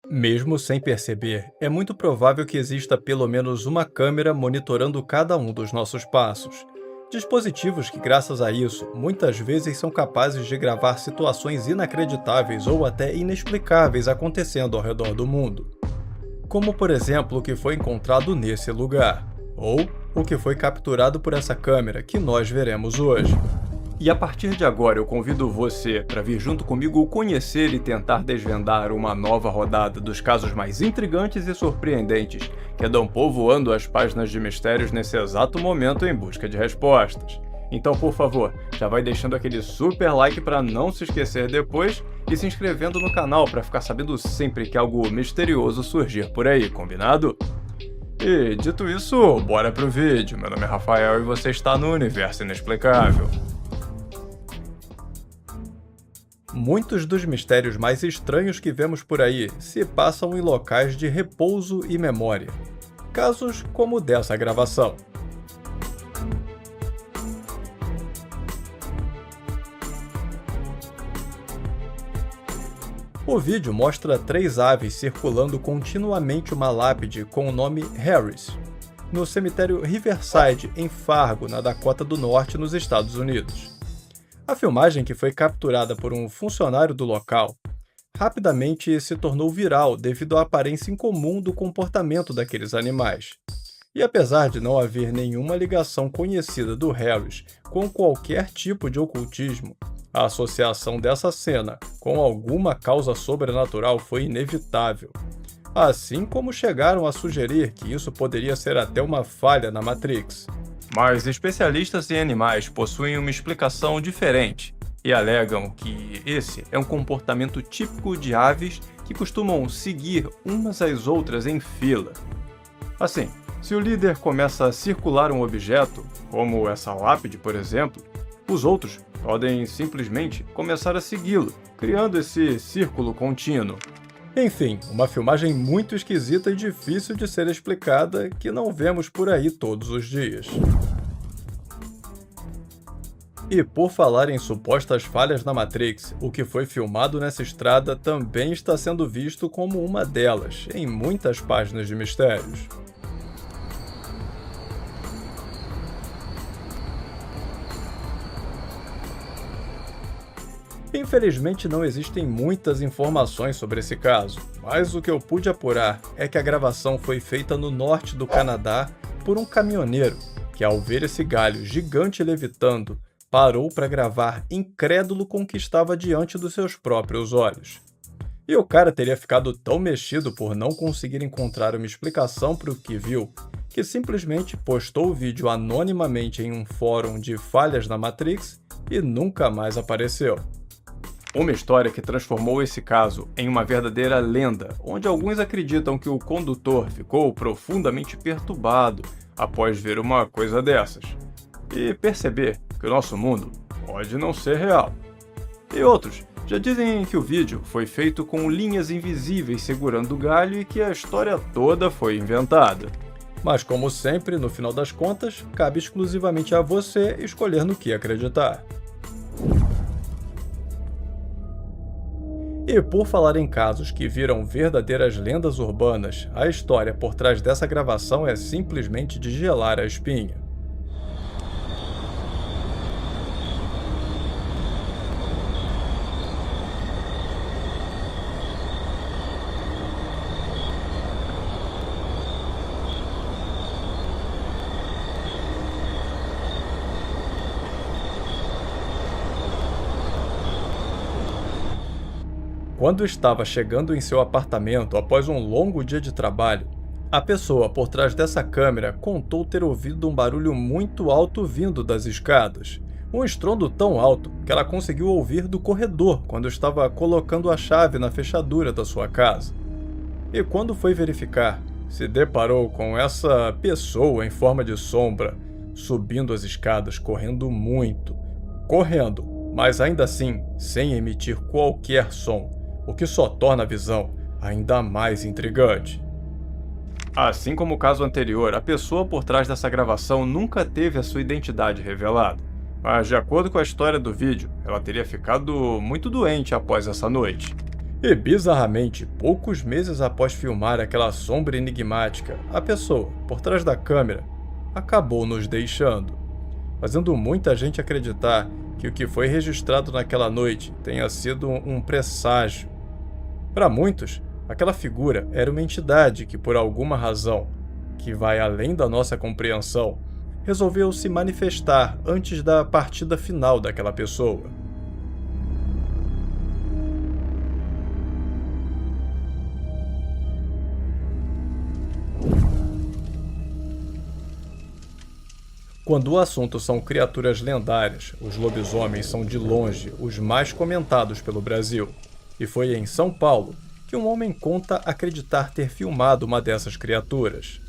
Mesmo sem perceber, é muito provável que exista pelo menos uma câmera monitorando cada um dos nossos passos. Dispositivos que, graças a isso, muitas vezes são capazes de gravar situações inacreditáveis ou até inexplicáveis acontecendo ao redor do mundo. Como, por exemplo, o que foi encontrado nesse lugar, ou o que foi capturado por essa câmera que nós veremos hoje. E a partir de agora eu convido você para vir junto comigo conhecer e tentar desvendar uma nova rodada dos casos mais intrigantes e surpreendentes que andam povoando as páginas de mistérios nesse exato momento em busca de respostas. Então, por favor, já vai deixando aquele super like para não se esquecer depois e se inscrevendo no canal para ficar sabendo sempre que algo misterioso surgir por aí, combinado? E dito isso, bora pro vídeo. Meu nome é Rafael e você está no Universo Inexplicável. Muitos dos mistérios mais estranhos que vemos por aí se passam em locais de repouso e memória. Casos como o dessa gravação. O vídeo mostra 3 aves circulando continuamente uma lápide com o nome Harris, no cemitério Riverside, em Fargo, na Dakota do Norte, nos Estados Unidos. A filmagem, que foi capturada por um funcionário do local, rapidamente se tornou viral devido à aparência incomum do comportamento daqueles animais. E apesar de não haver nenhuma ligação conhecida do Harris com qualquer tipo de ocultismo, a associação dessa cena com alguma causa sobrenatural foi inevitável. Assim como chegaram a sugerir que isso poderia ser até uma falha na Matrix. Mas especialistas em animais possuem uma explicação diferente e alegam que esse é um comportamento típico de aves que costumam seguir umas às outras em fila. Assim, se o líder começa a circular um objeto, como essa lápide, por exemplo, os outros podem simplesmente começar a segui-lo, criando esse círculo contínuo. Enfim, uma filmagem muito esquisita e difícil de ser explicada que não vemos por aí todos os dias. E por falar em supostas falhas na Matrix, o que foi filmado nessa estrada também está sendo visto como uma delas, em muitas páginas de mistérios. Infelizmente não existem muitas informações sobre esse caso, mas o que eu pude apurar é que a gravação foi feita no norte do Canadá por um caminhoneiro, que ao ver esse galho gigante levitando, parou para gravar, incrédulo com o que estava diante dos seus próprios olhos. E o cara teria ficado tão mexido por não conseguir encontrar uma explicação para o que viu, que simplesmente postou o vídeo anonimamente em um fórum de falhas na Matrix e nunca mais apareceu. Uma história que transformou esse caso em uma verdadeira lenda, onde alguns acreditam que o condutor ficou profundamente perturbado após ver uma coisa dessas, e perceber que o nosso mundo pode não ser real. E outros já dizem que o vídeo foi feito com linhas invisíveis segurando o galho e que a história toda foi inventada. Mas como sempre, no final das contas, cabe exclusivamente a você escolher no que acreditar. E por falar em casos que viram verdadeiras lendas urbanas, a história por trás dessa gravação é simplesmente de gelar a espinha. Quando estava chegando em seu apartamento após um longo dia de trabalho, a pessoa por trás dessa câmera contou ter ouvido um barulho muito alto vindo das escadas. Um estrondo tão alto que ela conseguiu ouvir do corredor quando estava colocando a chave na fechadura da sua casa. E quando foi verificar, se deparou com essa pessoa em forma de sombra, subindo as escadas correndo muito. Correndo, mas ainda assim sem emitir qualquer som, o que só torna a visão ainda mais intrigante. Assim como o caso anterior, a pessoa por trás dessa gravação nunca teve a sua identidade revelada, mas de acordo com a história do vídeo, ela teria ficado muito doente após essa noite. E bizarramente, poucos meses após filmar aquela sombra enigmática, a pessoa, por trás da câmera, acabou nos deixando, fazendo muita gente acreditar que o que foi registrado naquela noite tenha sido um presságio. Para muitos, aquela figura era uma entidade que, por alguma razão, que vai além da nossa compreensão, resolveu se manifestar antes da partida final daquela pessoa. Quando o assunto são criaturas lendárias, os lobisomens são de longe os mais comentados pelo Brasil. E foi em São Paulo que um homem conta acreditar ter filmado uma dessas criaturas.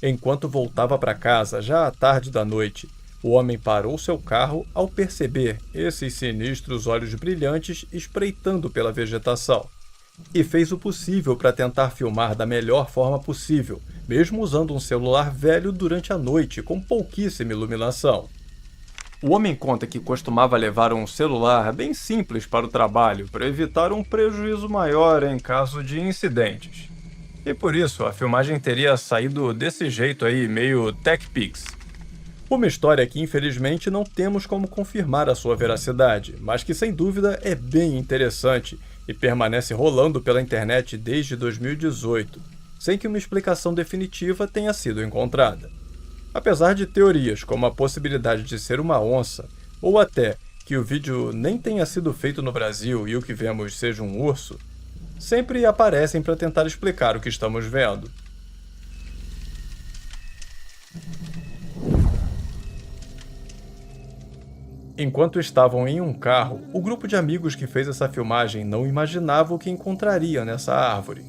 Enquanto voltava para casa, já à tarde da noite, o homem parou seu carro ao perceber esses sinistros olhos brilhantes espreitando pela vegetação. E fez o possível para tentar filmar da melhor forma possível, mesmo usando um celular velho durante a noite com pouquíssima iluminação. O homem conta que costumava levar um celular bem simples para o trabalho para evitar um prejuízo maior em caso de incidentes. E por isso a filmagem teria saído desse jeito aí, meio TechPix. Uma história que infelizmente não temos como confirmar a sua veracidade, mas que sem dúvida é bem interessante e permanece rolando pela internet desde 2018, sem que uma explicação definitiva tenha sido encontrada. Apesar de teorias como a possibilidade de ser uma onça, ou até que o vídeo nem tenha sido feito no Brasil e o que vemos seja um urso, sempre aparecem para tentar explicar o que estamos vendo. Enquanto estavam em um carro, o grupo de amigos que fez essa filmagem não imaginava o que encontraria nessa árvore.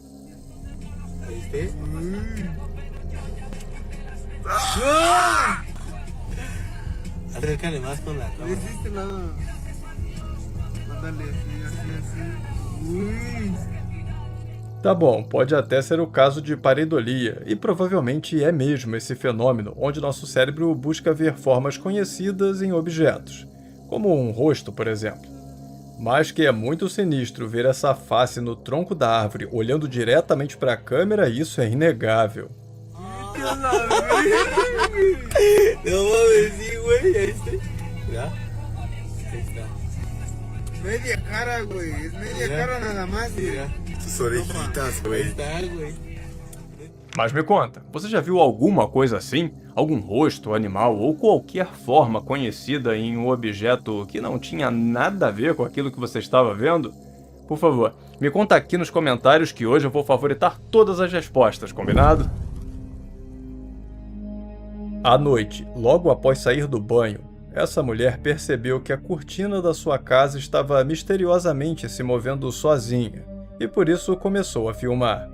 Acércale más con la cámara. De este lado. Mándale así. Uy. Tá bom, pode até ser o caso de pareidolia, e provavelmente é mesmo esse fenômeno onde nosso cérebro busca ver formas conhecidas em objetos, como um rosto, por exemplo. Mas que é muito sinistro ver essa face no tronco da árvore olhando diretamente para a câmera, isso é inegável. No mames, sí, güey. Ahí está. Mira. Ahí está. Media cara, güey. Es media Mira. cara nada más, güey. Mira. Sus orejitas, Ahí güey. está, güey. Mas me conta, você já viu alguma coisa assim? Algum rosto, animal ou qualquer forma conhecida em um objeto que não tinha nada a ver com aquilo que você estava vendo? Por favor, me conta aqui nos comentários que hoje eu vou favoritar todas as respostas, combinado? À noite, logo após sair do banho, essa mulher percebeu que a cortina da sua casa estava misteriosamente se movendo sozinha, e por isso começou a filmar.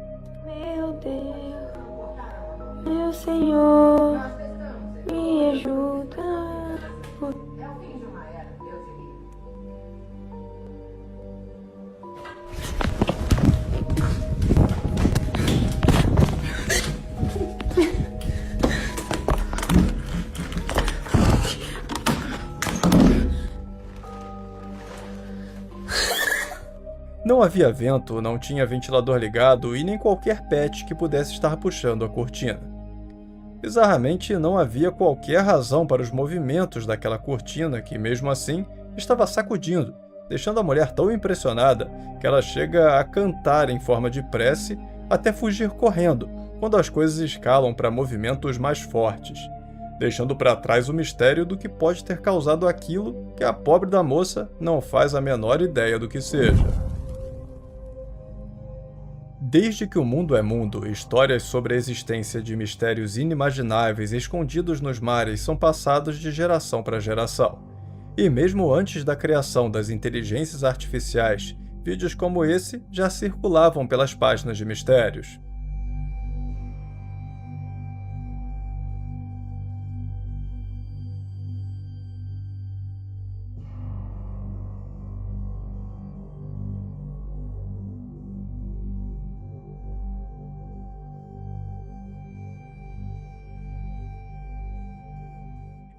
Meu Deus, meu Senhor, me ajuda. Não havia vento, não tinha ventilador ligado e nem qualquer pet que pudesse estar puxando a cortina. Bizarramente, não havia qualquer razão para os movimentos daquela cortina que, mesmo assim, estava sacudindo, deixando a mulher tão impressionada que ela chega a cantar em forma de prece até fugir correndo quando as coisas escalam para movimentos mais fortes, deixando para trás o mistério do que pode ter causado aquilo que a pobre da moça não faz a menor ideia do que seja. Desde que o mundo é mundo, histórias sobre a existência de mistérios inimagináveis escondidos nos mares são passadas de geração para geração. E mesmo antes da criação das inteligências artificiais Vídeos como esse já circulavam pelas páginas de mistérios.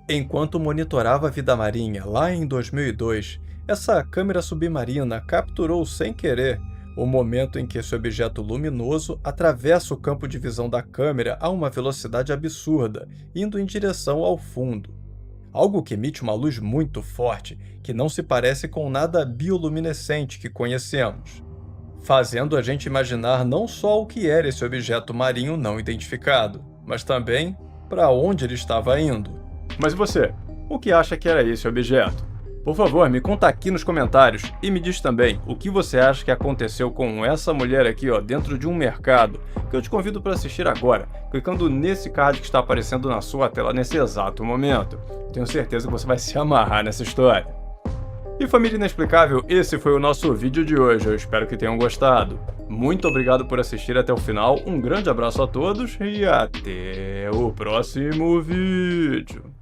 Enquanto monitorava a vida marinha lá em 2002, essa câmera submarina capturou sem querer o momento em que esse objeto luminoso atravessa o campo de visão da câmera a uma velocidade absurda, indo em direção ao fundo. Algo que emite uma luz muito forte, que não se parece com nada bioluminescente que conhecemos, fazendo a gente imaginar não só o que era esse objeto marinho não identificado, mas também para onde ele estava indo. Mas você, o que acha que era esse objeto? Por favor, me conta aqui nos comentários e me diz também o que você acha que aconteceu com essa mulher aqui, ó, dentro de um mercado, que eu te convido para assistir agora, clicando nesse card que está aparecendo na sua tela nesse exato momento. Tenho certeza que você vai se amarrar nessa história. E família inexplicável, esse foi o nosso vídeo de hoje, eu espero que tenham gostado. Muito obrigado por assistir até o final, um grande abraço a todos e até o próximo vídeo.